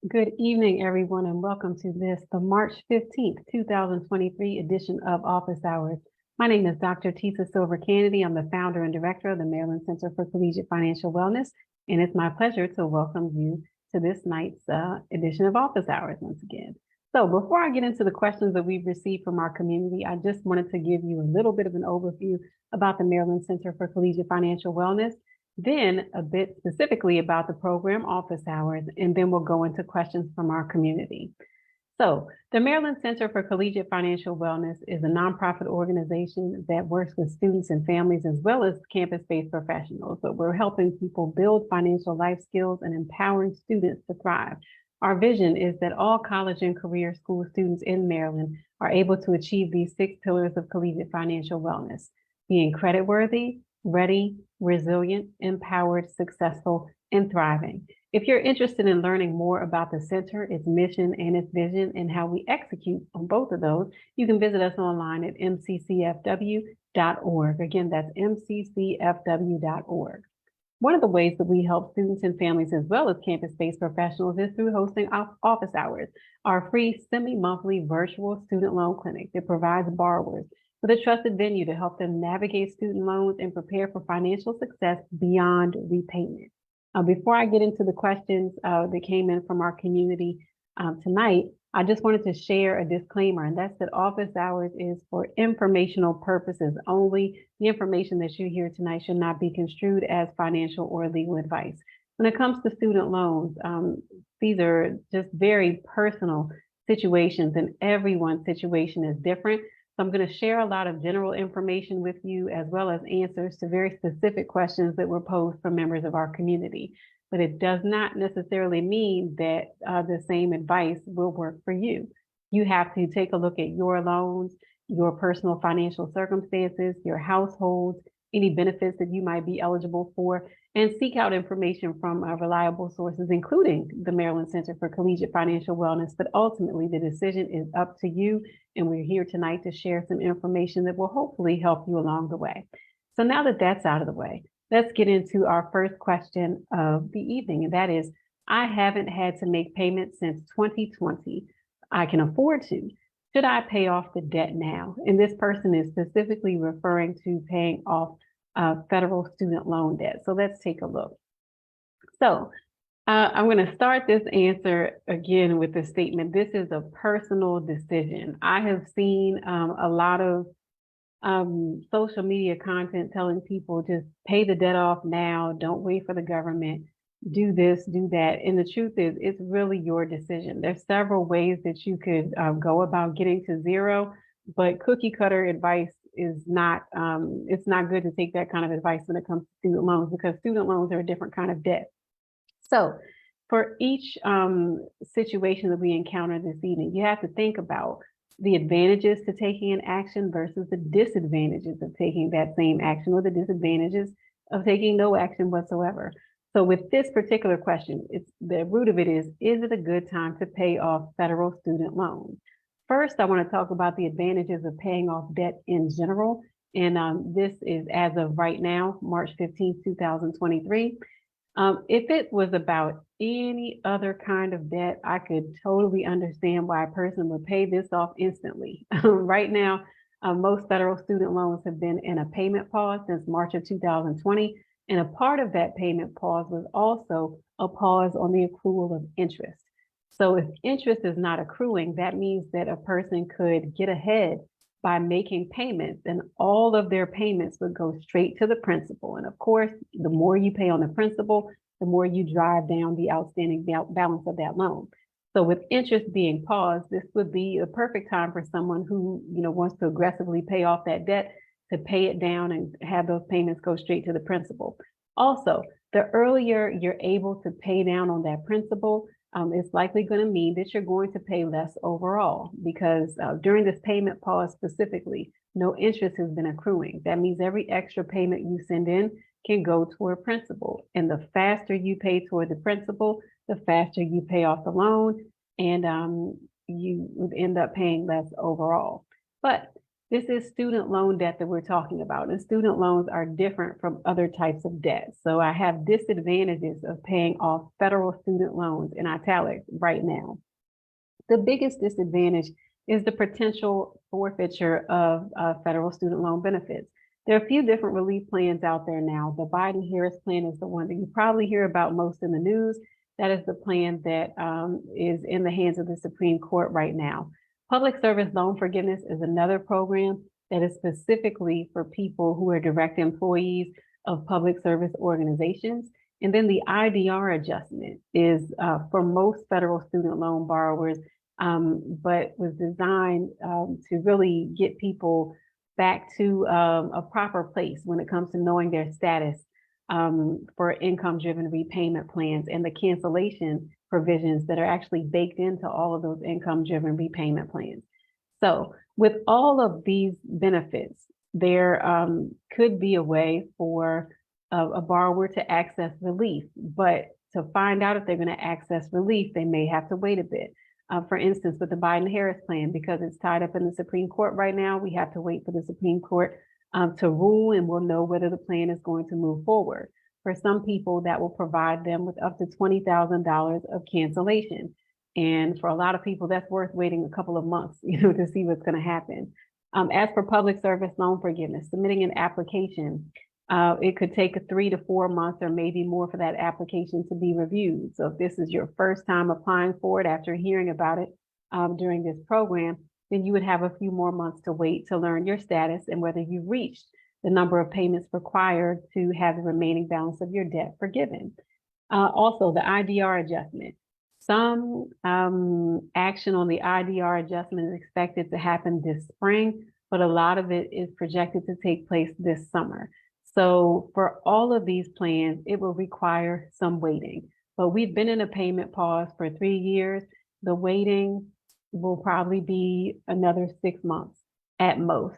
Good evening, everyone, and welcome to the March 15th, 2023 edition of Office Hours. My name is Dr. Tisa Silver Kennedy. I'm the founder and director of the Maryland Center for Collegiate Financial Wellness, and it's my pleasure to welcome you to this night's edition of Office Hours once again. So before I get into the questions that we've received from our community, I just wanted to give you a little bit of an overview about the Maryland Center for Collegiate Financial Wellness, then a bit specifically about the program Office Hours, and then we'll go into questions from our community. So the Maryland Center for Collegiate Financial Wellness is a nonprofit organization that works with students and families as well as campus-based professionals. But we're helping people build financial life skills and empowering students to thrive. Our vision is that all college and career school students in Maryland are able to achieve these 6 pillars of collegiate financial wellness: being creditworthy, ready, resilient, empowered, successful, and thriving. If you're interested in learning more about the center, its mission, and its vision, and how we execute on both of those, you can visit us online at mccfw.org. Again, that's mccfw.org. One of the ways that we help students and families as well as campus-based professionals is through hosting Office Hours, our free semi-monthly virtual student loan clinic that provides borrowers with a trusted venue to help them navigate student loans and prepare for financial success beyond repayment. Before I get into the questions that came in from our community tonight, I just wanted to share a disclaimer, and that's that Office Hours is for informational purposes only. The information that you hear tonight should not be construed as financial or legal advice. When it comes to student loans, these are just very personal situations, and everyone's situation is different. So I'm going to share a lot of general information with you, as well as answers to very specific questions that were posed from members of our community. But it does not necessarily mean that the same advice will work for you. You have to take a look at your loans, your personal financial circumstances, your households, any benefits that you might be eligible for, and seek out information from reliable sources, including the Maryland Center for Collegiate Financial Wellness. But ultimately, the decision is up to you, and we're here tonight to share some information that will hopefully help you along the way. So now that that's out of the way, let's get into our first question of the evening, and that is, I haven't had to make payments since 2020. I can afford to. Should I pay off the debt now? And this person is specifically referring to paying off federal student loan debt. So let's take a look. So I'm going to start this answer again with the statement: this is a personal decision. I have seen a lot of social media content telling people just pay the debt off now, don't wait for the government, do this, do that. And the truth is, it's really your decision. There's several ways that you could go about getting to zero, but cookie cutter advice is not, it's not good to take that kind of advice when it comes to student loans, because student loans are a different kind of debt. So for each situation that we encounter this evening, you have to think about the advantages to taking an action versus the disadvantages of taking that same action, or the disadvantages of taking no action whatsoever. So with this particular question, it's the root of it is it a good time to pay off federal student loans? First, I want to talk about the advantages of paying off debt in general. And this is as of right now, March 15th, 2023. If it was about any other kind of debt, I could totally understand why a person would pay this off instantly. Right now, most federal student loans have been in a payment pause since March of 2020. And a part of that payment pause was also a pause on the accrual of interest. So if interest is not accruing, that means that a person could get ahead by making payments, and all of their payments would go straight to the principal. And of course, the more you pay on the principal, the more you drive down the outstanding balance of that loan. So with interest being paused, this would be a perfect time for someone who wants to aggressively pay off that debt to pay it down and have those payments go straight to the principal. Also, the earlier you're able to pay down on that principal, it's likely going to mean that you're going to pay less overall, because during this payment pause specifically, no interest has been accruing. That means every extra payment you send in can go toward principal. And the faster you pay toward the principal, the faster you pay off the loan, and you would end up paying less overall. But This is student loan debt that we're talking about, and student loans are different from other types of debt. So I have disadvantages of paying off federal student loans in italics right now. The biggest disadvantage is the potential forfeiture of federal student loan benefits. There are a few different relief plans out there now. The Biden-Harris plan is the one that you probably hear about most in the news. That is the plan that is in the hands of the Supreme Court right now. Public service loan forgiveness is another program that is specifically for people who are direct employees of public service organizations. And then the IDR adjustment is for most federal student loan borrowers, but was designed to really get people back to a proper place when it comes to knowing their status for income-driven repayment plans and the cancellation provisions that are actually baked into all of those income-driven repayment plans. So with all of these benefits, there could be a way for a borrower to access relief, but to find out if they're going to access relief, they may have to wait a bit. For instance, with the Biden-Harris plan, because it's tied up in the Supreme Court right now, we have to wait for the Supreme Court to rule, and we'll know whether the plan is going to move forward. For some people, that will provide them with up to $20,000 of cancellation. And for a lot of people, that's worth waiting a couple of months, to see what's going to happen. As for public service loan forgiveness, submitting an application, it could take 3 to 4 months or maybe more for that application to be reviewed. So if this is your first time applying for it after hearing about it during this program, then you would have a few more months to wait to learn your status and whether you've reached the number of payments required to have the remaining balance of your debt forgiven. Also, the IDR adjustment. Some action on the IDR adjustment is expected to happen this spring, but a lot of it is projected to take place this summer. So for all of these plans, it will require some waiting. But we've been in a payment pause for 3 years. The waiting will probably be another 6 months at most.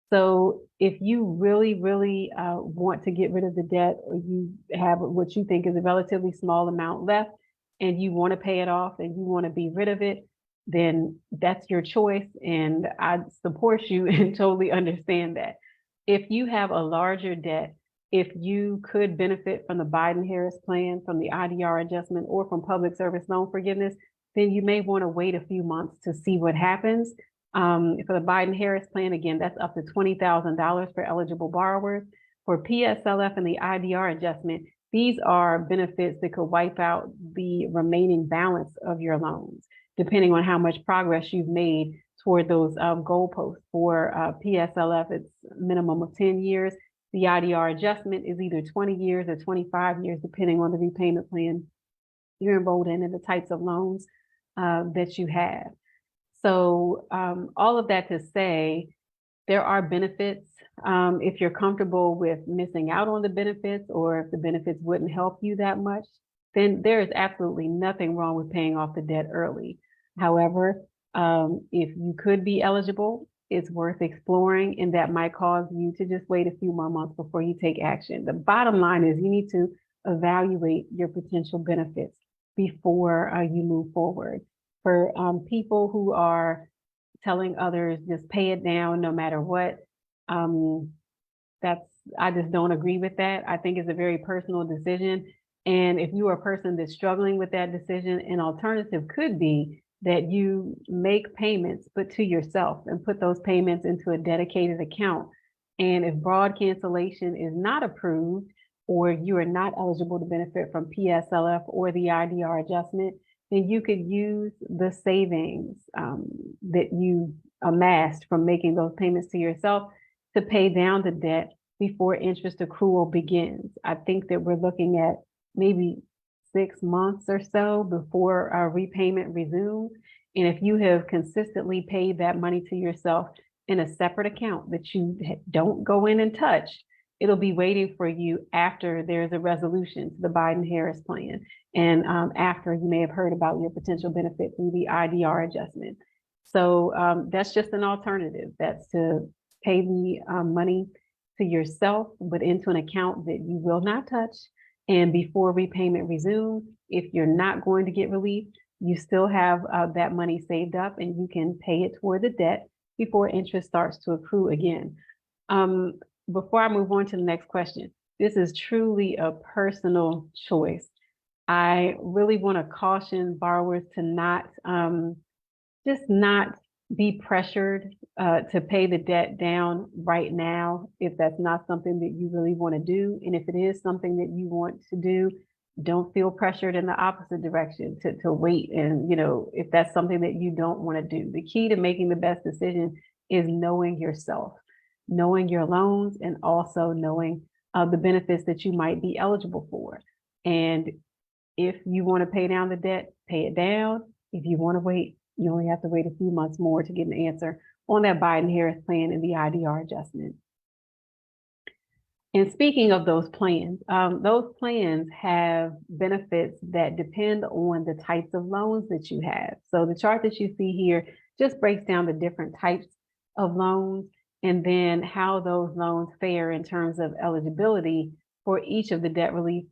So if you really, really want to get rid of the debt, or you have what you think is a relatively small amount left and you want to pay it off and you want to be rid of it, then that's your choice. And I support you and totally understand that. If you have a larger debt, if you could benefit from the Biden-Harris plan, from the IDR adjustment, or from public service loan forgiveness, then you may want to wait a few months to see what happens. For the Biden-Harris plan, again, that's up to $20,000 for eligible borrowers. For PSLF and the IDR adjustment, these are benefits that could wipe out the remaining balance of your loans, depending on how much progress you've made toward those goalposts. For PSLF, it's a minimum of 10 years. The IDR adjustment is either 20 years or 25 years, depending on the repayment plan you're enrolled in and the types of loans that you have. So all of that to say, there are benefits. If you're comfortable with missing out on the benefits, or if the benefits wouldn't help you that much, then there is absolutely nothing wrong with paying off the debt early. However, if you could be eligible, it's worth exploring, and that might cause you to just wait a few more months before you take action. The bottom line is you need to evaluate your potential benefits before you move forward. For people who are telling others just pay it down no matter what, I just don't agree with that. I think it's a very personal decision. And if you are a person that's struggling with that decision, an alternative could be that you make payments, but to yourself, and put those payments into a dedicated account. And if broad cancellation is not approved, or you are not eligible to benefit from PSLF or the IDR adjustment, then you could use the savings that you amassed from making those payments to yourself to pay down the debt before interest accrual begins. I think that we're looking at maybe 6 months or so before repayment resumes. And if you have consistently paid that money to yourself in a separate account that you don't go in and touch, it'll be waiting for you after there's a resolution to the Biden-Harris plan, and after you may have heard about your potential benefit through the IDR adjustment. So that's just an alternative. That's to pay the money to yourself, but into an account that you will not touch. And before repayment resumes, if you're not going to get relief, you still have that money saved up, and you can pay it toward the debt before interest starts to accrue again. Before I move on to the next question, this is truly a personal choice. I really want to caution borrowers to not just not be pressured to pay the debt down right now if that's not something that you really want to do. And if it is something that you want to do, don't feel pressured in the opposite direction to wait. And, if that's something that you don't want to do, the key to making the best decision is knowing yourself, knowing your loans, and also knowing the benefits that you might be eligible for. And if you want to pay down the debt, pay it down. If you want to wait, you only have to wait a few months more to get an answer on that Biden-Harris plan and the IDR adjustment. And speaking of those plans have benefits that depend on the types of loans that you have. So the chart that you see here just breaks down the different types of loans and then how those loans fare in terms of eligibility for each of the debt relief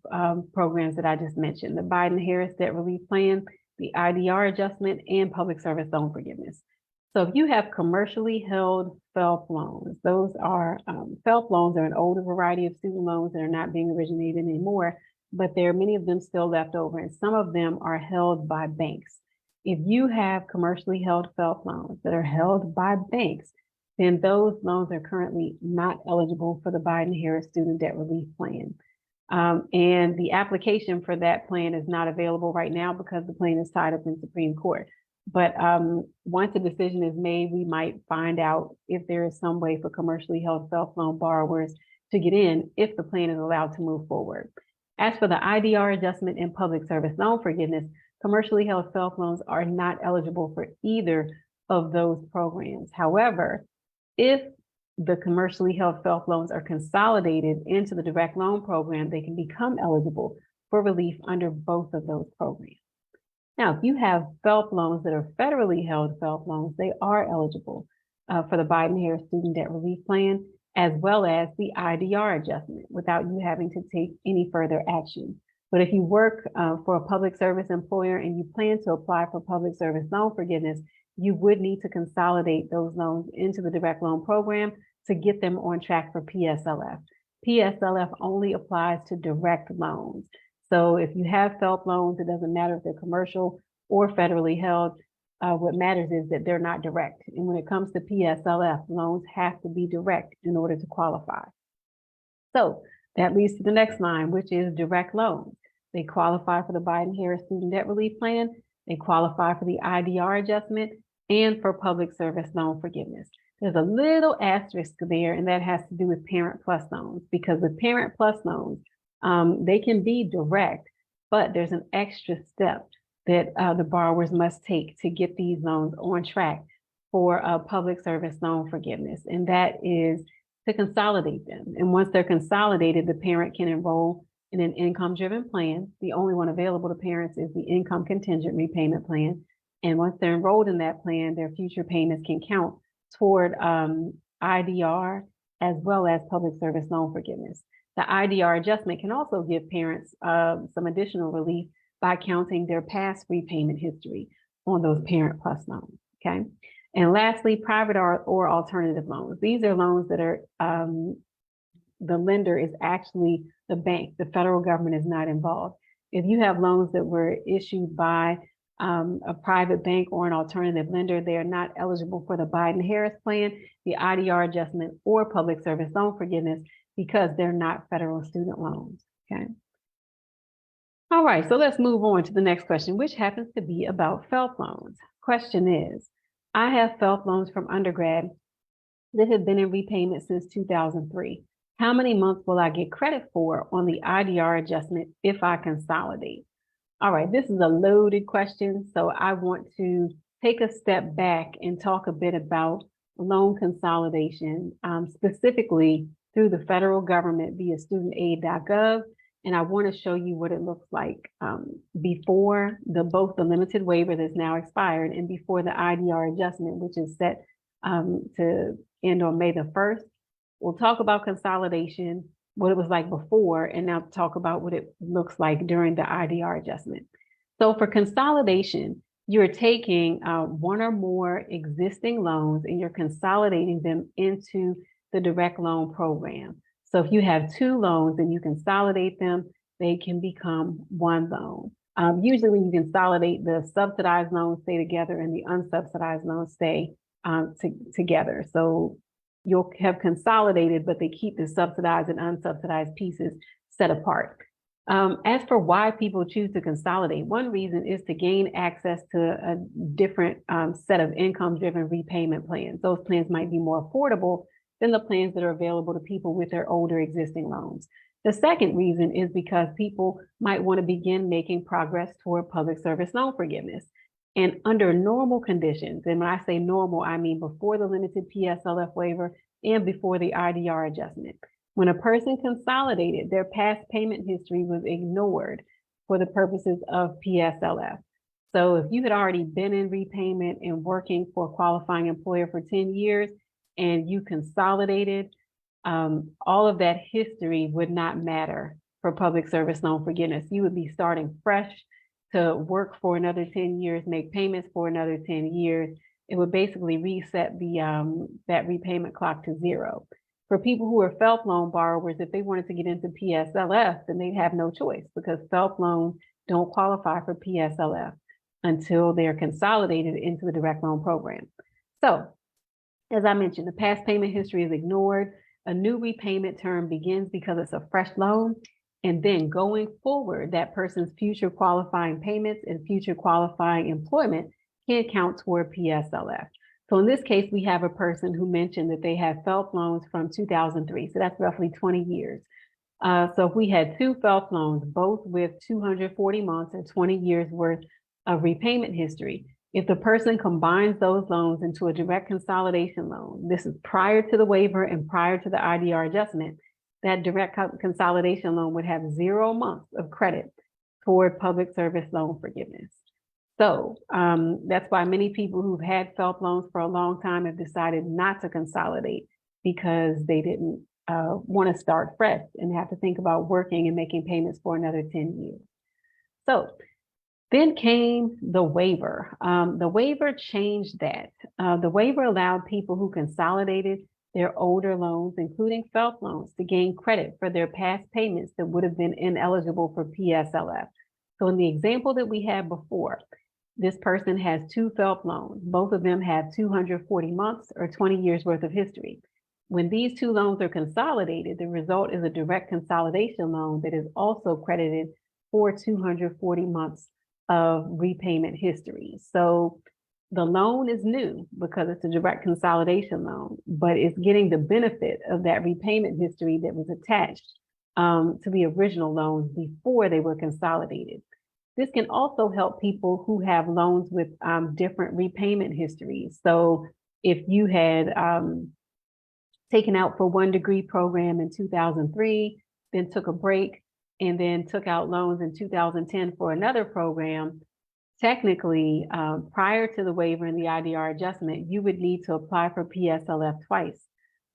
programs that I just mentioned, the Biden-Harris debt relief plan, the IDR adjustment, and public service loan forgiveness. So if you have commercially held FFELP loans, those are FFELP loans are an older variety of student loans that are not being originated anymore, but there are many of them still left over, and some of them are held by banks. If you have commercially held FFELP loans that are held by banks, then those loans are currently not eligible for the Biden-Harris student debt relief plan. And the application for that plan is not available right now because the plan is tied up in Supreme Court. But once a decision is made, we might find out if there is some way for commercially held FFELP loan borrowers to get in if the plan is allowed to move forward. As for the IDR adjustment and public service loan forgiveness, commercially held FFELP loans are not eligible for either of those programs. However, if the commercially held FFELP loans are consolidated into the direct loan program, they can become eligible for relief under both of those programs. Now, if you have FFELP loans that are federally held FFELP loans, they are eligible for the Biden-Harris student debt relief plan, as well as the IDR adjustment without you having to take any further action. But if you work for a public service employer and you plan to apply for public service loan forgiveness, you would need to consolidate those loans into the direct loan program to get them on track for PSLF. PSLF only applies to direct loans. So if you have FFELP loans, it doesn't matter if they're commercial or federally held. What matters is that they're not direct. And when it comes to PSLF, loans have to be direct in order to qualify. So that leads to the next line, which is direct loans. They qualify for the Biden-Harris student debt relief plan. They qualify for the IDR adjustment and for public service loan forgiveness. There's a little asterisk there, and that has to do with Parent Plus loans, because with Parent Plus loans, they can be direct, but there's an extra step that the borrowers must take to get these loans on track for public service loan forgiveness, and that is to consolidate them. And once they're consolidated, the parent can enroll in an income-driven plan. The only one available to parents is the income contingent repayment plan. And once they're enrolled in that plan, their future payments can count toward IDR as well as public service loan forgiveness. The IDR adjustment can also give parents some additional relief by counting their past repayment history on those Parent Plus loans, okay? And lastly, private or alternative loans. These are loans that are, the lender is actually the bank. The federal government is not involved. If you have loans that were issued by a private bank or an alternative lender, they are not eligible for the Biden-Harris plan, the IDR adjustment, or public service loan forgiveness because they're not federal student loans, okay? All right, so let's move on to the next question, which happens to be about FFELP loans. Question is, I have FFELP loans from undergrad that have been in repayment since 2003. How many months will I get credit for on the IDR adjustment if I consolidate? All right, this is a loaded question, so I want to take a step back and talk a bit about loan consolidation, specifically through the federal government via studentaid.gov. And I want to show you what it looks like before both the limited waiver that's now expired and before the IDR adjustment, which is set to end on May the 1st. We'll talk about consolidation, what it was like before, and now talk about what it looks like during the IDR adjustment. So for consolidation, you're taking one or more existing loans and you're consolidating them into the direct loan program. So if you have two loans and you consolidate them, they can become one loan. Usually when you consolidate, the subsidized loans stay together and the unsubsidized loans stay together. So you'll have consolidated, but they keep the subsidized and unsubsidized pieces set apart. As for why people choose to consolidate, one reason is to gain access to a different set of income-driven repayment plans. Those plans might be more affordable than the plans that are available to people with their older existing loans. The second reason is because people might want to begin making progress toward public service loan forgiveness. And under normal conditions, and when I say normal, I mean before the limited PSLF waiver and before the IDR adjustment. When a person consolidated, their past payment history was ignored for the purposes of PSLF. So if you had already been in repayment and working for a qualifying employer for 10 years and you consolidated, all of that history would not matter for public service loan forgiveness. You would be starting fresh to work for another 10 years, make payments for another 10 years. It would basically reset the that repayment clock to zero. For people who are FFELP loan borrowers, if they wanted to get into PSLF, then they'd have no choice because FFELP loans don't qualify for PSLF until they're consolidated into the direct loan program. So, as I mentioned, the past payment history is ignored. A new repayment term begins because it's a fresh loan. And then going forward, that person's future qualifying payments and future qualifying employment can count toward PSLF. So in this case, we have a person who mentioned that they had FFELP loans from 2003. So that's roughly 20 years. So if we had two FFELP loans, both with 240 months or 20 years worth of repayment history, if the person combines those loans into a direct consolidation loan, this is prior to the waiver and prior to the IDR adjustment, that direct consolidation loan would have 0 months of credit toward public service loan forgiveness. So that's why many people who've had FFELP loans for a long time have decided not to consolidate because they didn't want to start fresh and have to think about working and making payments for another 10 years. So then came the waiver. The waiver changed that. The waiver allowed people who consolidated their older loans, including FFELP loans, to gain credit for their past payments that would have been ineligible for PSLF. So in the example that we had before, this person has two FFELP loans. Both of them have 240 months or 20 years worth of history. When these two loans are consolidated, the result is a direct consolidation loan that is also credited for 240 months of repayment history. So the loan is new because it's a direct consolidation loan, but it's getting the benefit of that repayment history that was attached to the original loans before they were consolidated. This can also help people who have loans with different repayment histories. So if you had taken out for 1 degree program in 2003, then took a break, and then took out loans in 2010 for another program, technically, prior to the waiver and the IDR adjustment, you would need to apply for PSLF twice.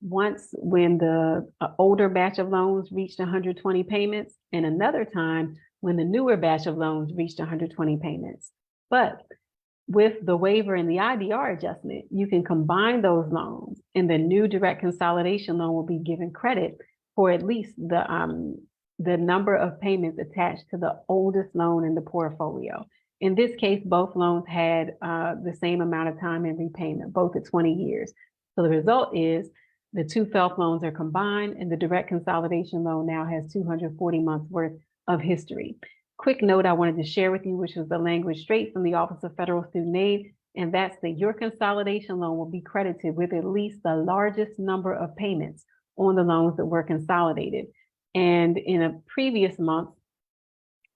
Once when the older batch of loans reached 120 payments, and another time when the newer batch of loans reached 120 payments. But with the waiver and the IDR adjustment, you can combine those loans, and the new direct consolidation loan will be given credit for at least the number of payments attached to the oldest loan in the portfolio. In this case, both loans had the same amount of time in repayment, both at 20 years. So the result is the two FFELP loans are combined, and the direct consolidation loan now has 240 months worth of history. Quick note I wanted to share with you, which was the language straight from the Office of Federal Student Aid, and that's that your consolidation loan will be credited with at least the largest number of payments on the loans that were consolidated. And in a previous month,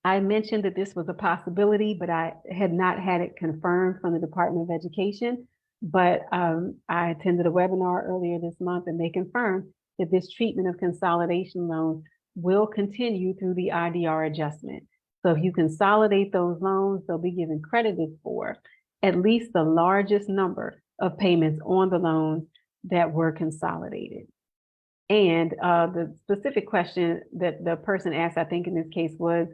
I mentioned that this was a possibility, but I had not had it confirmed from the Department of Education. But I attended a webinar earlier this month, and they confirmed that this treatment of consolidation loans will continue through the IDR adjustment. So if you consolidate those loans, they'll be given credited for at least the largest number of payments on the loans that were consolidated. And the specific question that the person asked, I think in this case, was,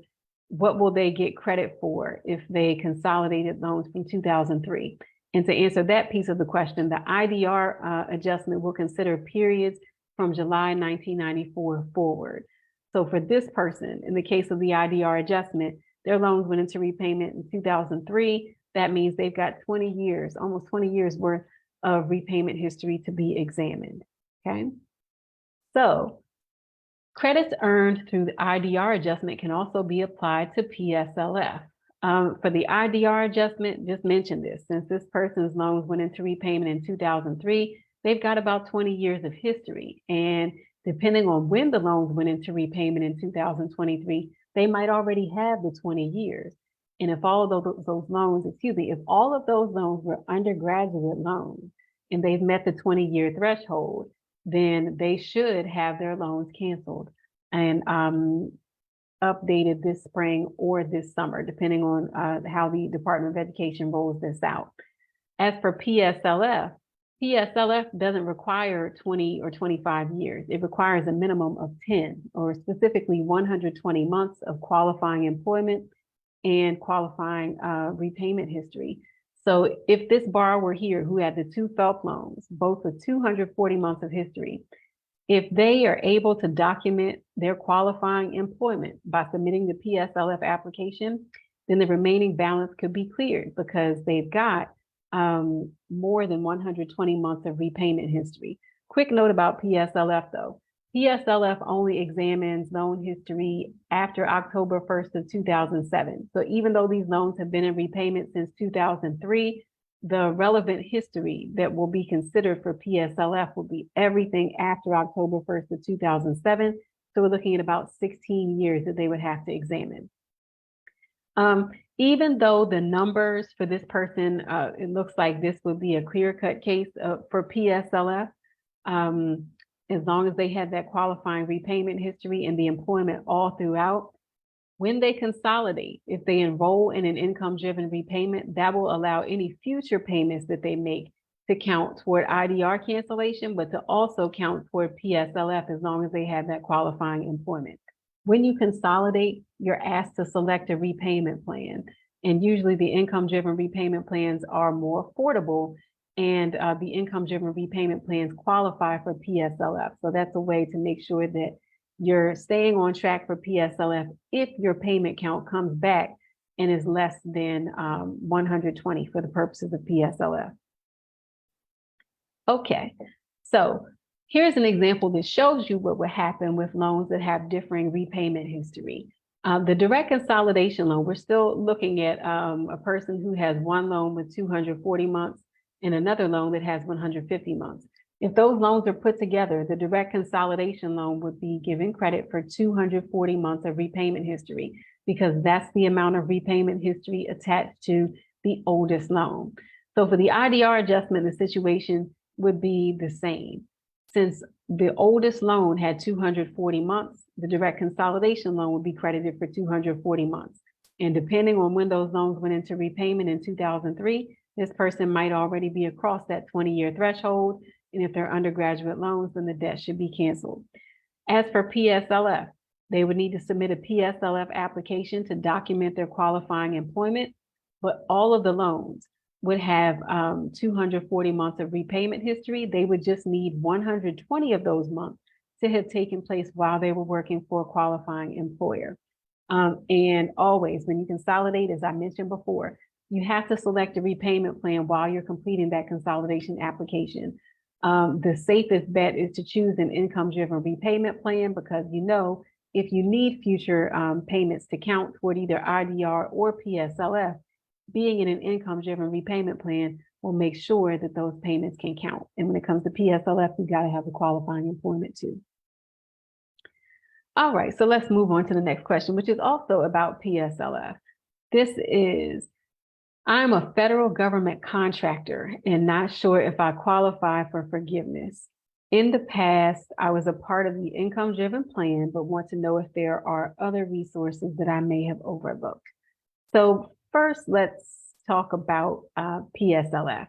what will they get credit for if they consolidated loans from 2003? And to answer that piece of the question, the IDR adjustment will consider periods from July 1994 forward. So for this person, in the case of the IDR adjustment, their loans went into repayment in 2003. That means they've got 20 years, almost 20 years worth of repayment history to be examined, okay? So credits earned through the IDR adjustment can also be applied to PSLF. For the IDR adjustment, just mention this, since this person's loans went into repayment in 2003, they've got about 20 years of history. And depending on when the loans went into repayment in 2023, they might already have the 20 years. And if all of those loans, if all of those loans were undergraduate loans and they've met the 20-year threshold, then they should have their loans canceled and updated this spring or this summer, depending on how the Department of Education rolls this out. As for PSLF, PSLF doesn't require 20 or 25 years. It requires a minimum of 10, or specifically 120 months of qualifying employment and qualifying repayment history. So if this borrower here who had the two FFELP loans, both with 240 months of history, if they are able to document their qualifying employment by submitting the PSLF application, then the remaining balance could be cleared because they've got more than 120 months of repayment history. Quick note about PSLF though. PSLF only examines loan history after October 1st of 2007. So even though these loans have been in repayment since 2003, the relevant history that will be considered for PSLF will be everything after October 1st of 2007. So we're looking at about 16 years that they would have to examine. Even though the numbers for this person, it looks like this would be a clear-cut case for PSLF, as long as they have that qualifying repayment history and the employment all throughout. When they consolidate, if they enroll in an income-driven repayment, that will allow any future payments that they make to count toward IDR cancellation, but to also count toward PSLF as long as they have that qualifying employment. When you consolidate, you're asked to select a repayment plan. And usually the income-driven repayment plans are more affordable, and the income-driven repayment plans qualify for PSLF. So that's a way to make sure that you're staying on track for PSLF if your payment count comes back and is less than 120 for the purposes of PSLF. Okay, so here's an example that shows you what would happen with loans that have differing repayment history. The direct consolidation loan, we're still looking at a person who has one loan with 240 months and another loan that has 150 months. If those loans are put together, the direct consolidation loan would be given credit for 240 months of repayment history because that's the amount of repayment history attached to the oldest loan. So for the IDR adjustment, the situation would be the same. Since the oldest loan had 240 months, the direct consolidation loan would be credited for 240 months. And depending on when those loans went into repayment in 2003, this person might already be across that 20-year threshold. And if they're undergraduate loans, then the debt should be canceled. As for PSLF, they would need to submit a PSLF application to document their qualifying employment, but all of the loans would have 240 months of repayment history. They would just need 120 of those months to have taken place while they were working for a qualifying employer. And always, when you consolidate, as I mentioned before, you have to select a repayment plan while you're completing that consolidation application. The safest bet is to choose an income-driven repayment plan because you know if you need future payments to count toward either IDR or PSLF, being in an income-driven repayment plan will make sure that those payments can count. And when it comes to PSLF, you got to have the qualifying employment too. All right, so let's move on to the next question, which is also about PSLF. This is, I'm a federal government contractor and not sure if I qualify for forgiveness. In the past, I was a part of the income-driven plan, but want to know if there are other resources that I may have overlooked. So first, let's talk about PSLF.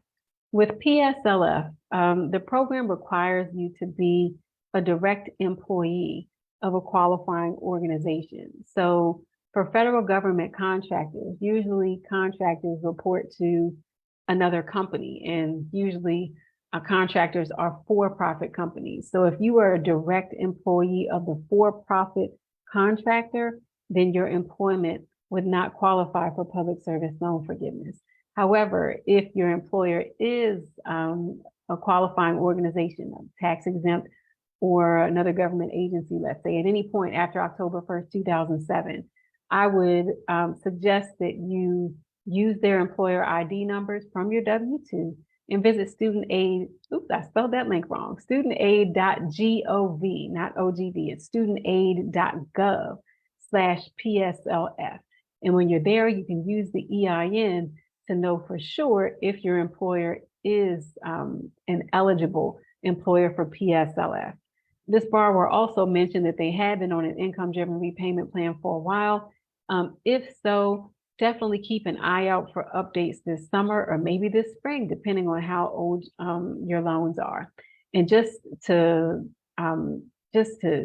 With PSLF, the program requires you to be a direct employee of a qualifying organization. So For federal government contractors, usually contractors report to another company, and usually contractors are for-profit companies. So if you are a direct employee of the for-profit contractor, then your employment would not qualify for public service loan forgiveness. However, if your employer is a qualifying organization, tax exempt, or another government agency, let's say, at any point after October 1st, 2007, I would suggest that you use their employer ID numbers from your W-2 and visit student aid. Oops, I spelled that link wrong. studentaid.gov, not OGV. It's studentaid.gov/PSLF. And when you're there, you can use the EIN to know for sure if your employer is an eligible employer for PSLF. This borrower also mentioned that they had been on an income-driven repayment plan for a while. If so, definitely keep an eye out for updates this summer or maybe this spring, depending on how old your loans are. And just to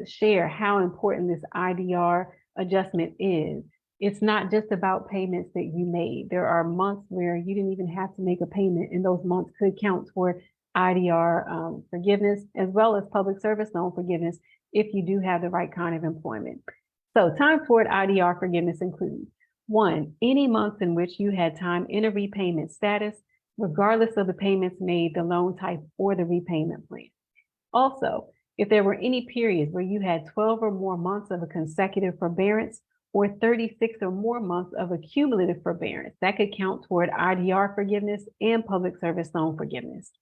share how important this IDR adjustment is, it's not just about payments that you made. There are months where you didn't even have to make a payment, and those months could count toward IDR forgiveness, as well as public service loan forgiveness if you do have the right kind of employment. So time toward IDR forgiveness includes: 1, any months in which you had time in a repayment status, regardless of the payments made, the loan type, or the repayment plan. Also, if there were any periods where you had 12 or more months of a consecutive forbearance, or 36 or more months of a cumulative forbearance, that could count toward IDR forgiveness and public service loan forgiveness.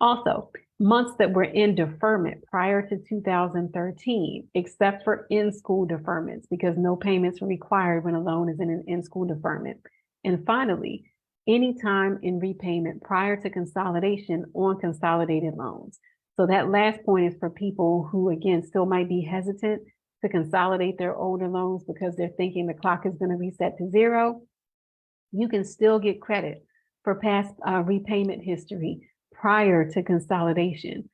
Also, months that were in deferment prior to 2013, except for in-school deferments, because no payments are required when a loan is in an in-school deferment. And finally, any time in repayment prior to consolidation on consolidated loans. So that last point is for people who, again, still might be hesitant to consolidate their older loans because they're thinking the clock is going to reset to 0. You can still get credit for past repayment history prior to consolidation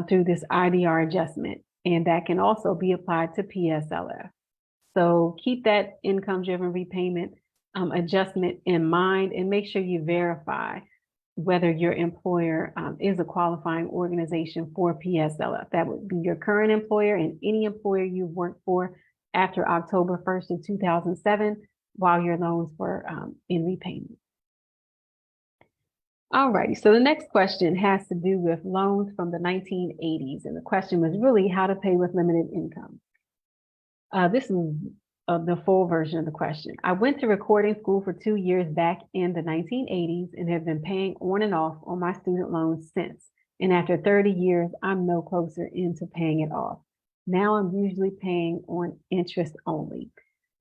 through this IDR adjustment, and that can also be applied to PSLF. So keep that income-driven repayment adjustment in mind, and make sure you verify whether your employer is a qualifying organization for PSLF. That would be your current employer and any employer you've worked for after October 1st of 2007 while your loans were in repayment. Alrighty, so the next question has to do with loans from the 1980s, and the question was really how to pay with limited income. This is the full version of the question. I went to recording school for 2 years back in the 1980s and have been paying on and off on my student loans since. And after 30 years, I'm no closer into paying it off. Now I'm usually paying on interest only.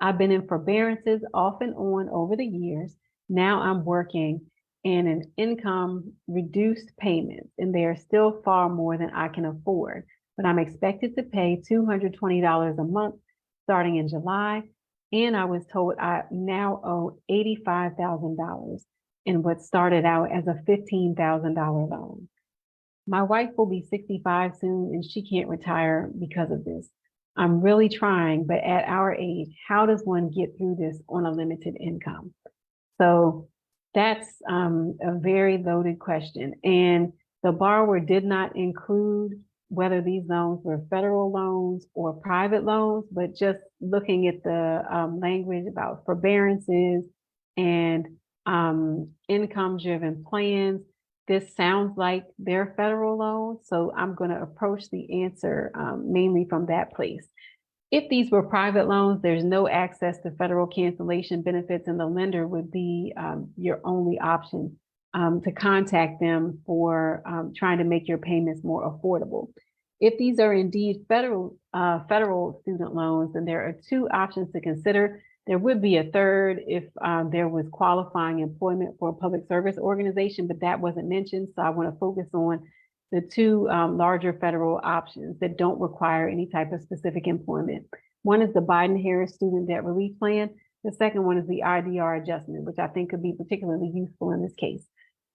I've been in forbearances off and on over the years. Now I'm working in an income reduced payments, and they are still far more than I can afford, but I'm expected to pay $220 a month starting in July, and I was told I now owe $85,000 in what started out as a $15,000 loan. My wife will be 65 soon, and she can't retire because of this. I'm really trying, but at our age, how does one get through this on a limited income? So that's a very loaded question, and the borrower did not include whether these loans were federal loans or private loans, but just looking at the language about forbearances and income-driven plans, this sounds like they're federal loans. So I'm going to approach the answer mainly from that place. If these were private loans, there's no access to federal cancellation benefits, and the lender would be your only option to contact them for trying to make your payments more affordable. If these are indeed federal student loans, then there are 2 options to consider. There would be a third if there was qualifying employment for a public service organization, but that wasn't mentioned. So I want to focus on the 2 larger federal options that don't require any type of specific employment. One is the Biden-Harris Student Debt Relief Plan. The second one is the IDR Adjustment, which I think could be particularly useful in this case.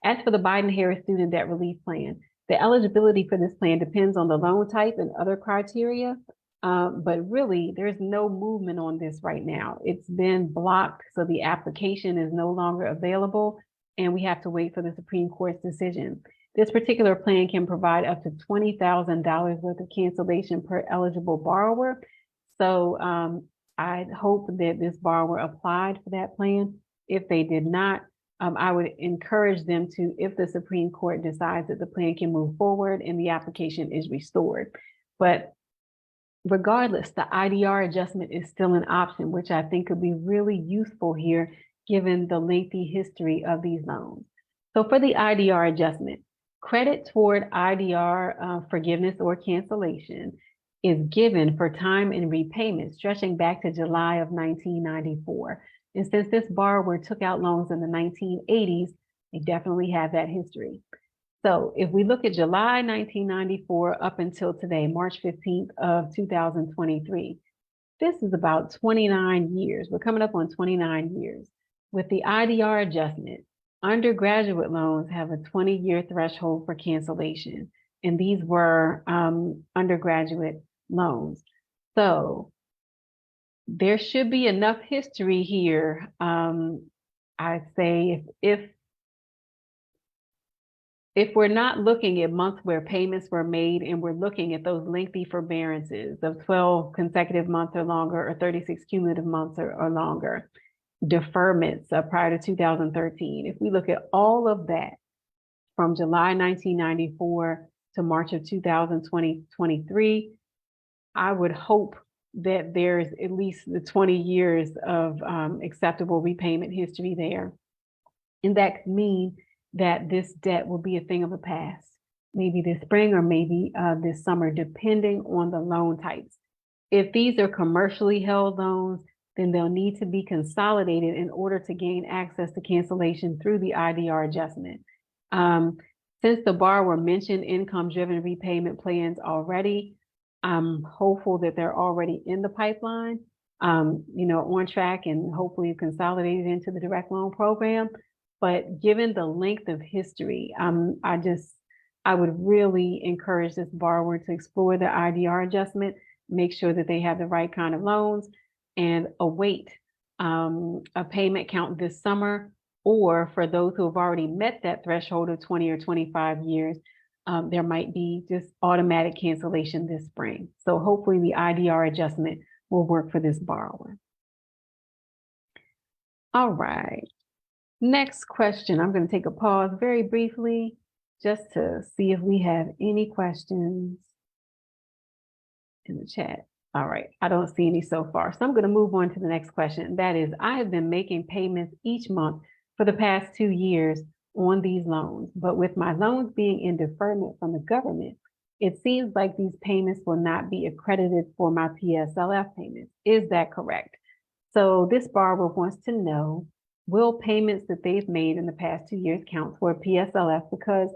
As for the Biden-Harris Student Debt Relief Plan, the eligibility for this plan depends on the loan type and other criteria. But really, there's no movement on this right now. It's been blocked, so the application is no longer available, and we have to wait for the Supreme Court's decision. This particular plan can provide up to $20,000 worth of cancellation per eligible borrower. So I hope that this borrower applied for that plan. If they did not, I would encourage them to, if the Supreme Court decides that the plan can move forward and the application is restored. But regardless, the IDR adjustment is still an option, which I think could be really useful here, given the lengthy history of these loans. So for the IDR adjustment, credit toward IDR forgiveness or cancellation is given for time and repayment stretching back to July of 1994. And since this borrower took out loans in the 1980s, they definitely have that history. So if we look at July 1994 up until today, March 15th of 2023, this is about 29 years. We're coming up on 29 years. With the IDR adjustment, undergraduate loans have a 20-year threshold for cancellation, and these were undergraduate loans. So there should be enough history here. I'd say if we're not looking at months where payments were made and we're looking at those lengthy forbearances of 12 consecutive months or longer, or 36 cumulative months or longer, deferments prior to 2013, if we look at all of that from July 1994 to March of 2023, I would hope that there's at least the 20 years of acceptable repayment history there. And that could mean that this debt will be a thing of the past, maybe this spring or maybe this summer, depending on the loan types. If these are commercially held loans, then they'll need to be consolidated in order to gain access to cancellation through the IDR adjustment. Since the borrower mentioned income-driven repayment plans already, I'm hopeful that they're already in the pipeline, on track and hopefully consolidated into the direct loan program. But given the length of history, I would really encourage this borrower to explore the IDR adjustment, make sure that they have the right kind of loans, and await a payment count this summer, or for those who have already met that threshold of 20 or 25 years, there might be just automatic cancellation this spring. So hopefully the IDR adjustment will work for this borrower. All right. Next question. I'm going to take a pause very briefly just to see if we have any questions in the chat. All right. I don't see any so far. So I'm going to move on to the next question. That is, I have been making payments each month for the past 2 years on these loans, but with my loans being in deferment from the government, it seems like these payments will not be accredited for my PSLF payments. Is that correct? So this borrower wants to know, will payments that they've made in the past 2 years count for PSLF, because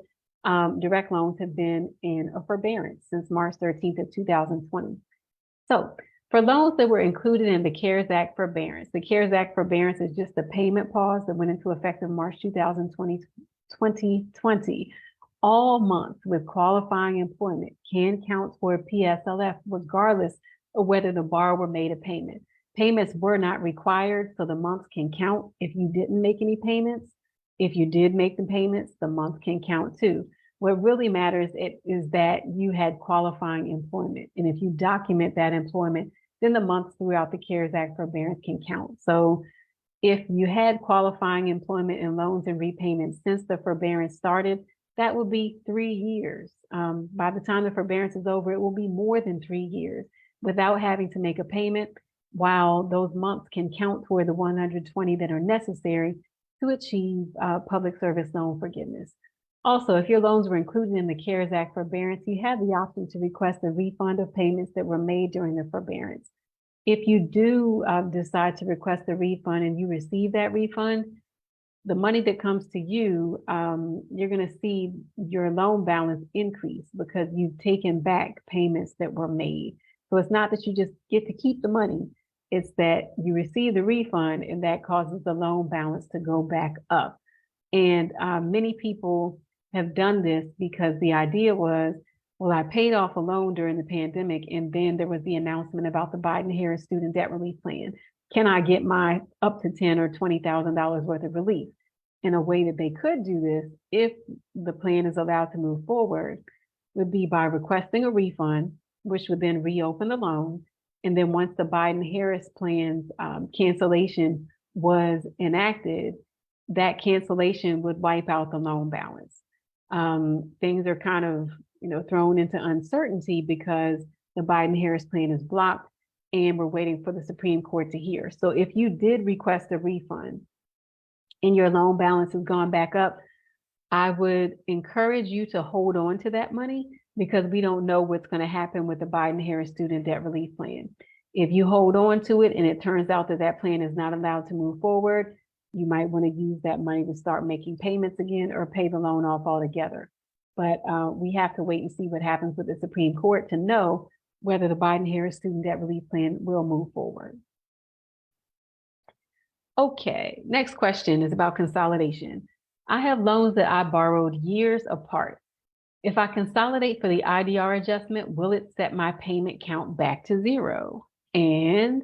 direct loans have been in a forbearance since March 13th of 2020. So for loans that were included in the CARES Act forbearance, the CARES Act forbearance is just a payment pause that went into effect in March 2020. All months with qualifying employment can count for PSLF regardless of whether the borrower made a payment. Payments were not required, so the months can count if you didn't make any payments. If you did make the payments, the month can count too. What really matters is that you had qualifying employment. And if you document that employment, then the months throughout the CARES Act forbearance can count. So if you had qualifying employment in loans and repayments since the forbearance started, that would be 3 years. By the time the forbearance is over, it will be more than 3 years without having to make a payment, while those months can count toward the 120 that are necessary to achieve public service loan forgiveness. Also, if your loans were included in the CARES Act forbearance, you have the option to request a refund of payments that were made during the forbearance. If you do decide to request a refund and you receive that refund, the money that comes to you, you're going to see your loan balance increase because you've taken back payments that were made. So it's not that you just get to keep the money. It's that you receive the refund and that causes the loan balance to go back up. And many people have done this because the idea was, Well, I paid off a loan during the pandemic, and then there was the announcement about the Biden-Harris Student Debt Relief Plan. Can I get my up to $10,000 or $20,000 worth of relief? And a way that they could do this, if the plan is allowed to move forward, would be by requesting a refund, which would then reopen the loan. And then once the Biden-Harris plan's cancellation was enacted, that cancellation would wipe out the loan balance. Things are kind of thrown into uncertainty because the Biden-Harris plan is blocked and we're waiting for the Supreme Court to hear. So if you did request a refund and your loan balance has gone back up, I would encourage you to hold on to that money because we don't know what's going to happen with the Biden-Harris Student Debt Relief Plan. If you hold on to it and it turns out that that plan is not allowed to move forward, you might want to use that money to start making payments again or pay the loan off altogether. But we have to wait and see what happens with the Supreme Court to know whether the Biden-Harris Student Debt Relief Plan will move forward. Okay, next question is about consolidation. I have loans that I borrowed years apart. If I consolidate for the IDR adjustment, will it set my payment count back to zero? And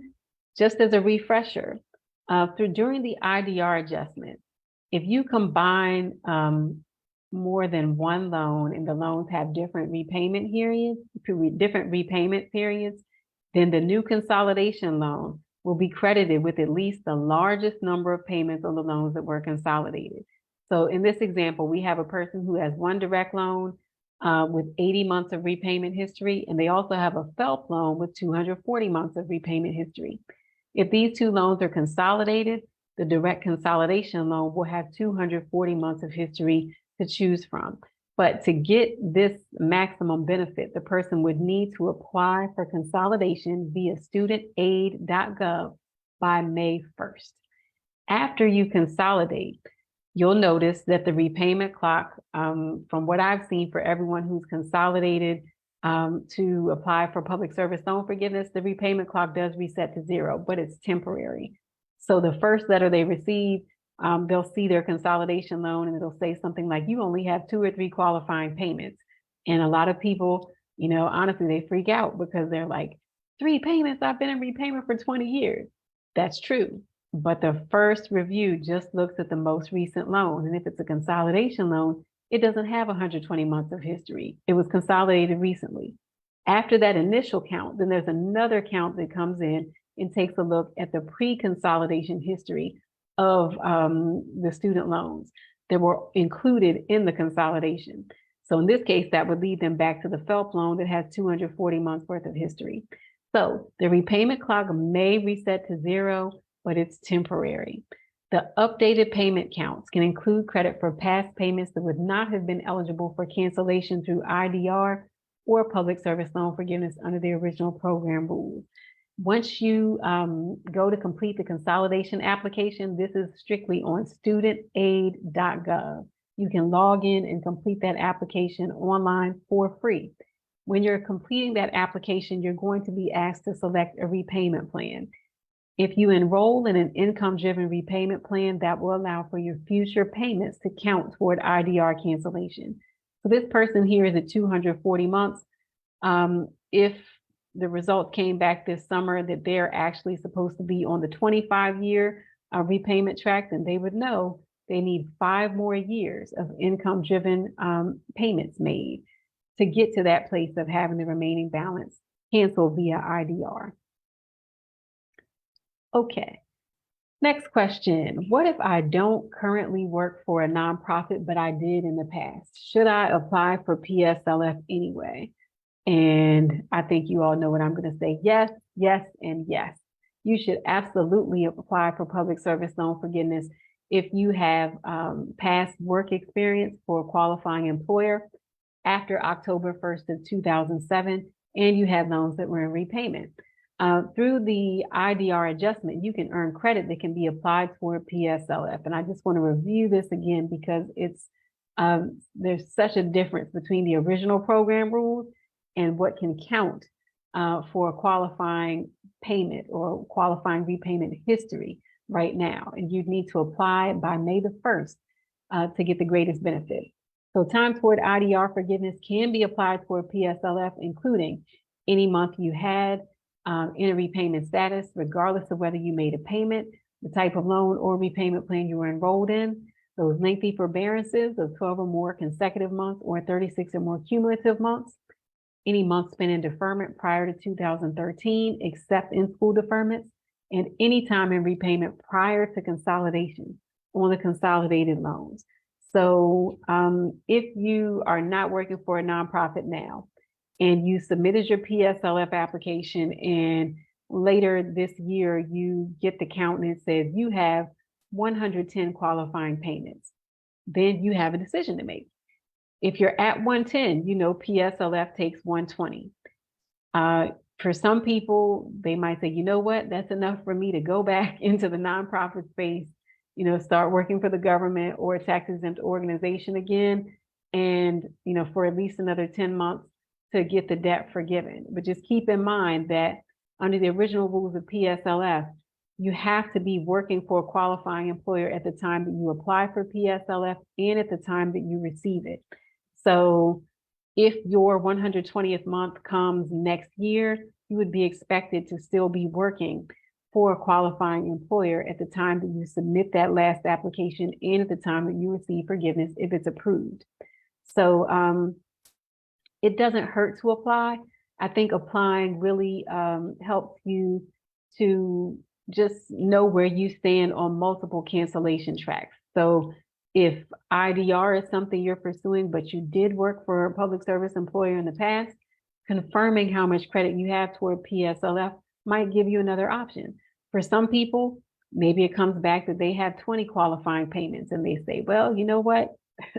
just as a refresher, during the IDR adjustment, if you combine more than one loan and the loans have different repayment periods, then the new consolidation loan will be credited with at least the largest number of payments on the loans that were consolidated. So in this example, we have a person who has one direct loan with 80 months of repayment history, and they also have a FFELP loan with 240 months of repayment history. If these two loans are consolidated, the direct consolidation loan will have 240 months of history to choose from. But to get this maximum benefit, the person would need to apply for consolidation via studentaid.gov by May 1st. After you consolidate, you'll notice that the repayment clock, from what I've seen for everyone who's consolidated to apply for public service loan forgiveness, the repayment clock does reset to zero, but it's temporary. So the first letter they receive, they'll see their consolidation loan and it'll say something like, you only have 2 or 3 qualifying payments. And a lot of people, honestly, they freak out because they're like, 3 payments, I've been in repayment for 20 years. That's true. But the first review just looks at the most recent loan. And if it's a consolidation loan, it doesn't have 120 months of history. It was consolidated recently. After that initial count, then there's another count that comes in and takes a look at the pre-consolidation history of the student loans that were included in the consolidation. So in this case, that would lead them back to the FFELP loan that has 240 months worth of history. So the repayment clock may reset to zero, but it's temporary. The updated payment counts can include credit for past payments that would not have been eligible for cancellation through IDR or public service loan forgiveness under the original program rules. Once you go to complete the consolidation application, this is strictly on studentaid.gov. You can log in and complete that application online for free. When you're completing that application, you're going to be asked to select a repayment plan. If you enroll in an income-driven repayment plan, that will allow for your future payments to count toward IDR cancellation. So this person here is at 240 months. If the results came back this summer that they're actually supposed to be on the 25-year repayment track, then they would know they need 5 more years of income-driven payments made to get to that place of having the remaining balance canceled via IDR. Okay, next question. What if I don't currently work for a nonprofit, but I did in the past? Should I apply for PSLF anyway? And I think you all know what I'm going to say. Yes, yes, and yes. You should absolutely apply for public service loan forgiveness if you have past work experience for a qualifying employer after October 1st of 2007, and you had loans that were in repayment. Through the IDR adjustment, you can earn credit that can be applied toward PSLF. And I just want to review this again because it's there's such a difference between the original program rules and what can count for a qualifying payment or qualifying repayment history right now. And you'd need to apply by May the 1st to get the greatest benefit. So time toward IDR forgiveness can be applied toward PSLF, including any month you had in a repayment status, regardless of whether you made a payment, the type of loan or repayment plan you were enrolled in, those lengthy forbearances of 12 or more consecutive months or 36 or more cumulative months, any month spent in deferment prior to 2013, except in school deferments, and any time in repayment prior to consolidation on the consolidated loans. So if you are not working for a nonprofit now and you submitted your PSLF application and later this year you get the count and it says you have 110 qualifying payments, then you have a decision to make. If you're at 110, you know PSLF takes 120. For some people, they might say, you know what, that's enough for me to go back into the nonprofit space, start working for the government or a tax-exempt organization again, and, for at least another 10 months to get the debt forgiven. But just keep in mind that under the original rules of PSLF, you have to be working for a qualifying employer at the time that you apply for PSLF and at the time that you receive it. So if your 120th month comes next year, you would be expected to still be working for a qualifying employer at the time that you submit that last application and at the time that you receive forgiveness if it's approved. So it doesn't hurt to apply. I think applying really helps you to just know where you stand on multiple cancellation tracks. So if IDR is something you're pursuing, but you did work for a public service employer in the past, confirming how much credit you have toward PSLF might give you another option. For some people, maybe it comes back that they have 20 qualifying payments and they say, well, you know what,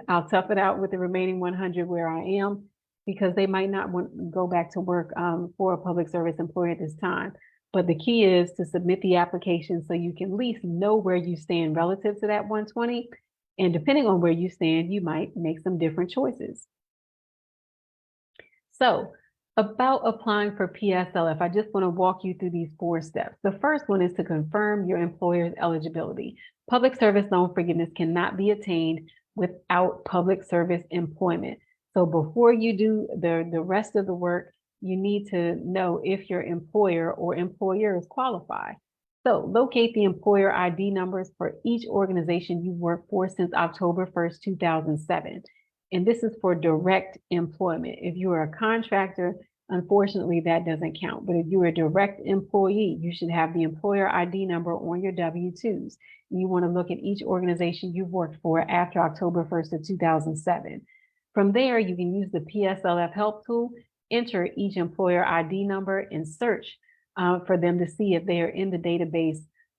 I'll tough it out with the remaining 100 where I am, because they might not want to go back to work for a public service employer at this time. But the key is to submit the application so you can at least know where you stand relative to that 120. And depending on where you stand, you might make some different choices. So about applying for PSLF, I just want to walk you through these 4 steps. The first one is to confirm your employer's eligibility. Public service loan forgiveness cannot be attained without public service employment. So before you do the rest of the work, you need to know if your employer or employers qualify. So locate the employer ID numbers for each organization you worked for since October 1st, 2007. And this is for direct employment. If you are a contractor, unfortunately, that doesn't count. But if you're a direct employee, you should have the employer ID number on your W-2s. You want to look at each organization you've worked for after October 1st of 2007. From there, you can use the PSLF help tool, enter each employer ID number and search for them to see if they are in the database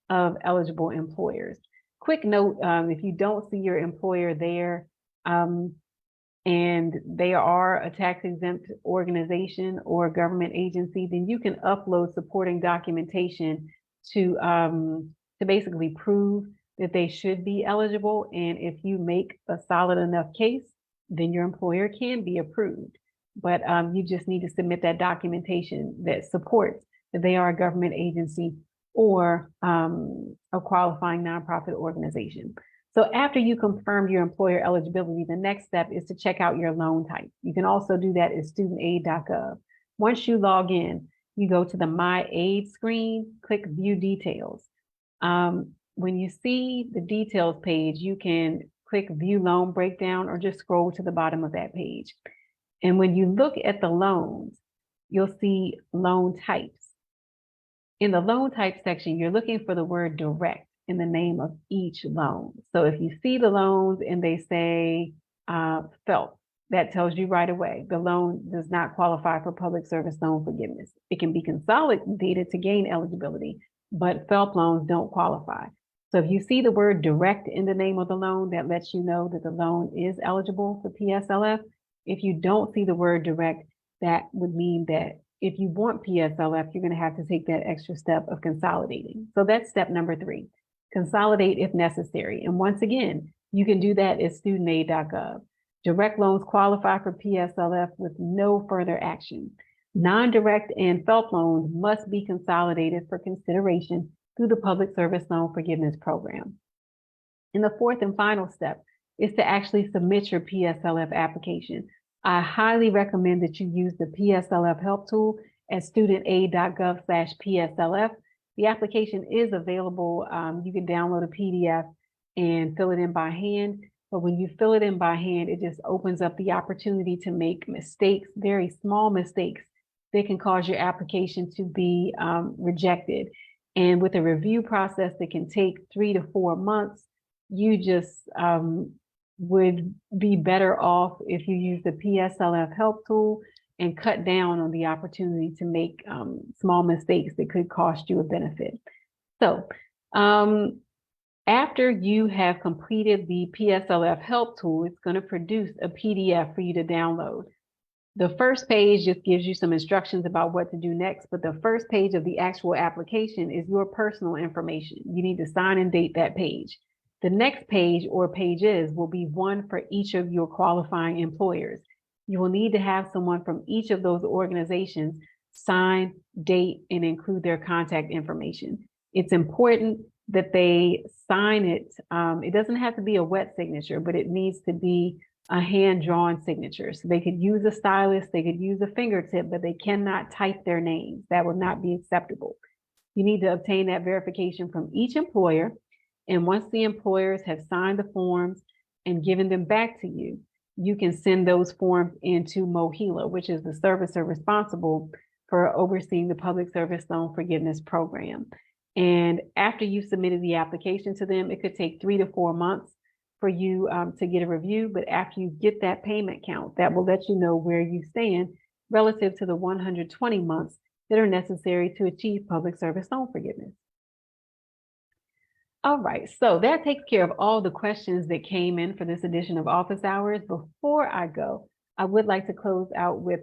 of eligible employers. Quick note, if you don't see your employer there and they are a tax-exempt organization or government agency, then you can upload supporting documentation to basically prove that they should be eligible. And if you make a solid enough case, then your employer can be approved. But you just need to submit that documentation that supports that they are a government agency or a qualifying nonprofit organization. So after you confirm your employer eligibility, the next step is to check out your loan type. You can also do that at studentaid.gov. Once you log in, you go to the My Aid screen, click View Details. When you see the details page, you can click View Loan Breakdown or just scroll to the bottom of that page. And when you look at the loans, you'll see loan types. In the loan type section, you're looking for the word direct in the name of each loan. So if you see the loans and they say FFELP, that tells you right away the loan does not qualify for public service loan forgiveness. It can be consolidated to gain eligibility, but FFELP loans don't qualify. So if you see the word direct in the name of the loan, that lets you know that the loan is eligible for PSLF. If you don't see the word direct, that would mean that if you want PSLF, you're going to have to take that extra step of consolidating. So that's step number 3, consolidate if necessary. And once again, you can do that at studentaid.gov. Direct loans qualify for PSLF with no further action. Non-direct and FFELP loans must be consolidated for consideration through the Public Service Loan Forgiveness Program. In the 4th and final step, is to actually submit your PSLF application. I highly recommend that you use the PSLF help tool at studentaid.gov/PSLF. The application is available. You can download a PDF and fill it in by hand. But when you fill it in by hand, it just opens up the opportunity to make mistakes, very small mistakes that can cause your application to be rejected. And with a review process that can take 3 to 4 months, you just would be better off if you use the PSLF help tool and cut down on the opportunity to make small mistakes that could cost you a benefit. So after you have completed the PSLF help tool, it's going to produce a PDF for you to download. The first page just gives you some instructions about what to do next, but the first page of the actual application is your personal information. You need to sign and date that page. The next page or pages will be one for each of your qualifying employers. You will need to have someone from each of those organizations sign, date, and include their contact information. It's important that they sign it. It doesn't have to be a wet signature, but it needs to be a hand-drawn signature. So they could use a stylus, they could use a fingertip, but they cannot type their names. That would not be acceptable. You need to obtain that verification from each employer. And once the employers have signed the forms and given them back to you, you can send those forms into MOHELA, which is the servicer responsible for overseeing the Public Service Loan Forgiveness Program. And after you've submitted the application to them, it could take 3 to 4 months for you to get a review. But after you get that payment count, that will let you know where you stand relative to the 120 months that are necessary to achieve public service loan forgiveness. All right, so that takes care of all the questions that came in for this edition of Office Hours. Before I go, I would like to close out with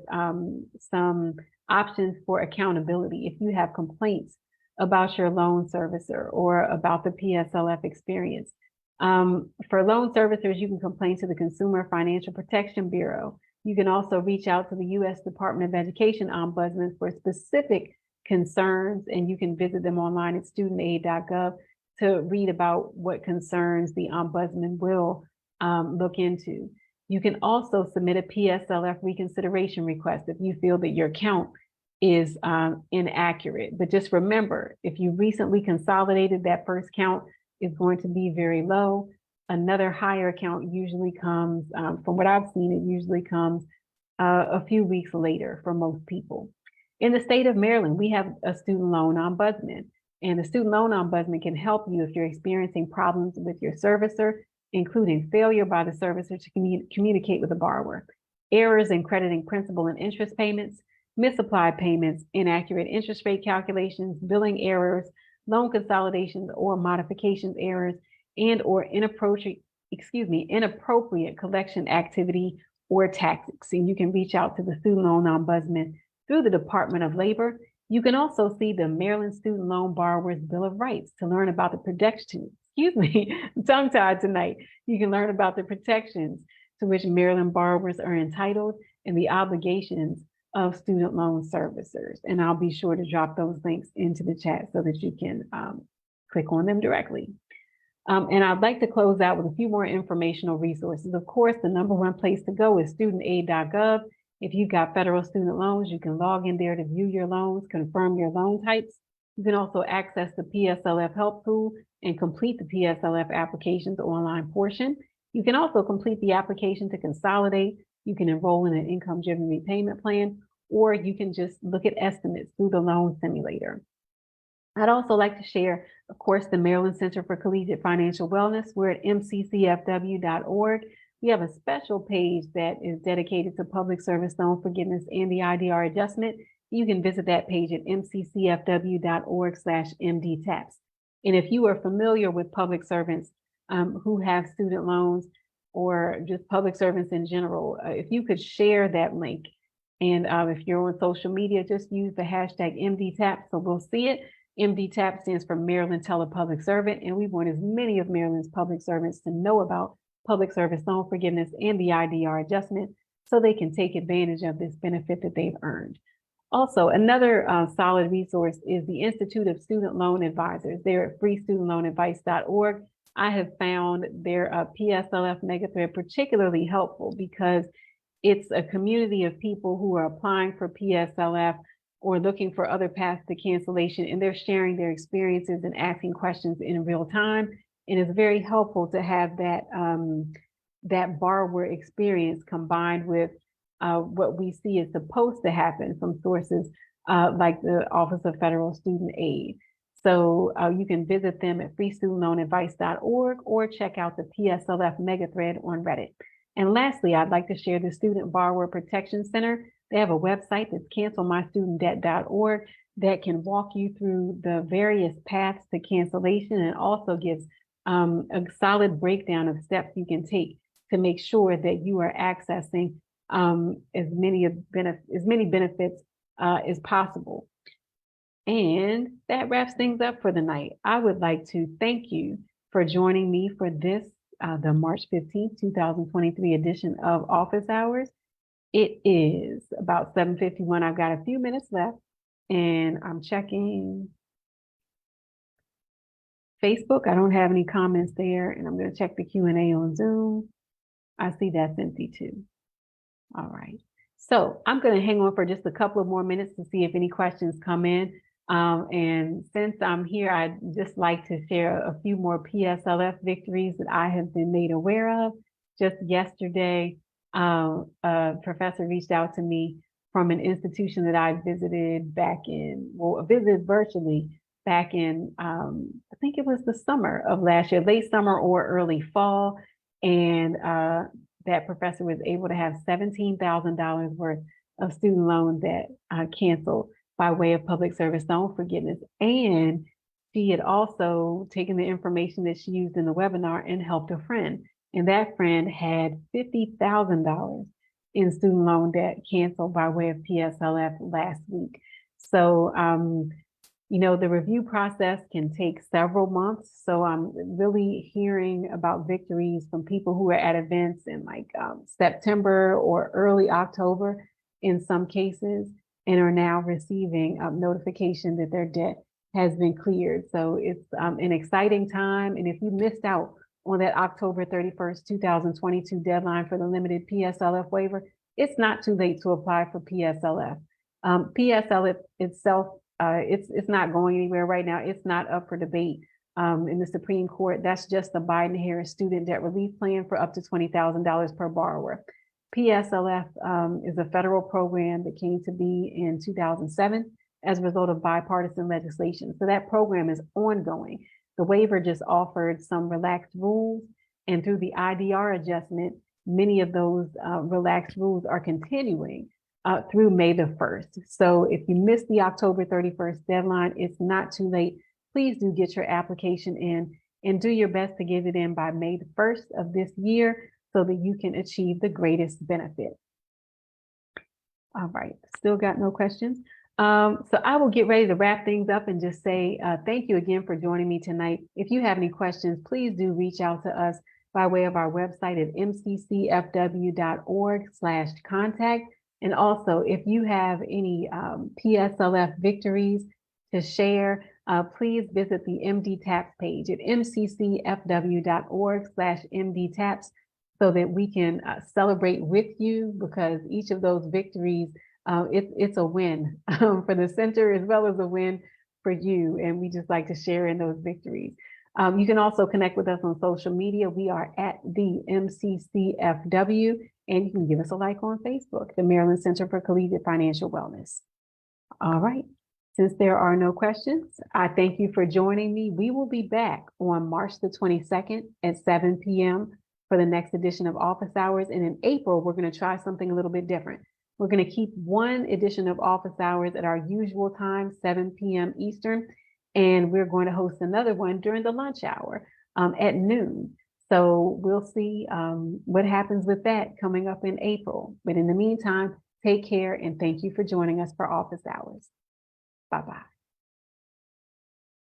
some options for accountability. If you have complaints about your loan servicer or about the PSLF experience. For loan servicers, you can complain to the Consumer Financial Protection Bureau. You can also reach out to the U.S. Department of Education Ombudsman for specific concerns, and you can visit them online at studentaid.gov to read about what concerns the Ombudsman will look into. You can also submit a PSLF reconsideration request if you feel that your count is inaccurate. But just remember, if you recently consolidated, that first count is going to be very low. Another higher count usually comes, from what I've seen, it usually comes a few weeks later for most people. In the state of Maryland, we have a student loan ombudsman, and the student loan ombudsman can help you if you're experiencing problems with your servicer, including failure by the servicer to communicate with the borrower, errors in crediting principal and interest payments, misapplied payments, inaccurate interest rate calculations, billing errors, loan consolidations or modifications errors, and or inappropriate collection activity or tactics. And you can reach out to the Student Loan Ombudsman through the Department of Labor. You can also see the Maryland Student Loan Borrowers Bill of Rights to learn about the protections. I'm tongue-tied tonight. You can learn about the protections to which Maryland borrowers are entitled and the obligations of student loan servicers. And I'll be sure to drop those links into the chat so that you can click on them directly. And I'd like to close out with a few more informational resources. Of course, the #1 place to go is studentaid.gov. If you've got federal student loans, you can log in there to view your loans, confirm your loan types. You can also access the PSLF help tool and complete the PSLF application's online portion. You can also complete the application to consolidate. You can enroll in an income-driven repayment plan, or you can just look at estimates through the loan simulator. I'd also like to share, of course, the Maryland Center for Collegiate Financial Wellness. We're at mccfw.org. We have a special page that is dedicated to public service loan forgiveness and the IDR adjustment. You can visit that page at mccfw.org/mdtaps. And if you are familiar with public servants who have student loans or just public servants in general, if you could share that link. And if you're on social media, just use the hashtag MDTAP so we'll see it. MDTAP stands for Maryland Telepublic Servant, and we want as many of Maryland's public servants to know about public service loan forgiveness and the IDR adjustment so they can take advantage of this benefit that they've earned. Also, another solid resource is the Institute of Student Loan Advisors. They're at freestudentloanadvice.org. I have found their PSLF megathread particularly helpful because it's a community of people who are applying for PSLF or looking for other paths to cancellation, and they're sharing their experiences and asking questions in real time. And it's very helpful to have that that borrower experience combined with what we see is supposed to happen from sources like the Office of Federal Student Aid. So you can visit them at freestudentloanadvice.org or check out the PSLF megathread on Reddit. And lastly, I'd like to share the Student Borrower Protection Center. They have a website that's cancelmystudentdebt.org that can walk you through the various paths to cancellation and also gives a solid breakdown of steps you can take to make sure that you are accessing as many benefits as possible. And that wraps things up for the night. I would like to thank you for joining me for this, the March 15th, 2023 edition of Office Hours. It is about 7:51. I've got a few minutes left and I'm checking Facebook. I don't have any comments there, and I'm going to check the Q&A on Zoom. I see that's empty too. All right. So I'm going to hang on for just a couple of more minutes to see if any questions come in. And since I'm here, I'd just like to share a few more PSLF victories that I have been made aware of. Just yesterday, a professor reached out to me from an institution that I visited visited virtually back in, I think it was the summer of last year, late summer or early fall. And that professor was able to have $17,000 worth of student loan debt canceled by way of public service loan forgiveness. And she had also taken the information that she used in the webinar and helped a friend. And that friend had $50,000 in student loan debt canceled by way of PSLF last week. So, you know, the review process can take several months. So I'm really hearing about victories from people who are at events in like September or early October in some cases, and are now receiving notification that their debt has been cleared. So it's an exciting time. And if you missed out on that October 31st, 2022 deadline for the limited PSLF waiver, it's not too late to apply for PSLF. PSLF itself, it's not going anywhere right now. It's not up for debate in the Supreme Court. That's just the Biden-Harris student debt relief plan for up to $20,000 per borrower. PSLF is a federal program that came to be in 2007 as a result of bipartisan legislation. So that program is ongoing. The waiver just offered some relaxed rules, and through the IDR adjustment, many of those relaxed rules are continuing through May the 1st. So if you missed the October 31st deadline, it's not too late. Please do get your application in and do your best to get it in by May the 1st of this year so that you can achieve the greatest benefit. All right, still got no questions. So I will get ready to wrap things up and just say thank you again for joining me tonight. If you have any questions, please do reach out to us by way of our website at mccfw.org/contact. And also, if you have any PSLF victories to share, please visit the MD-TAPS page at mccfw.org/MD-TAPS so that we can celebrate with you, because each of those victories, it's a win for the center as well as a win for you. And we just like to share in those victories. You can also connect with us on social media. We are at the MCCFW, and you can give us a like on Facebook, the Maryland Center for Collegiate Financial Wellness. All right. Since there are no questions, I thank you for joining me. We will be back on March the 22nd at 7 p.m. for the next edition of Office Hours. And in April, we're going to try something a little bit different. We're going to keep one edition of Office Hours at our usual time, 7 p.m. Eastern, and we're going to host another one during the lunch hour at noon. So we'll see what happens with that coming up in April. But in the meantime, take care and thank you for joining us for Office Hours. Bye-bye.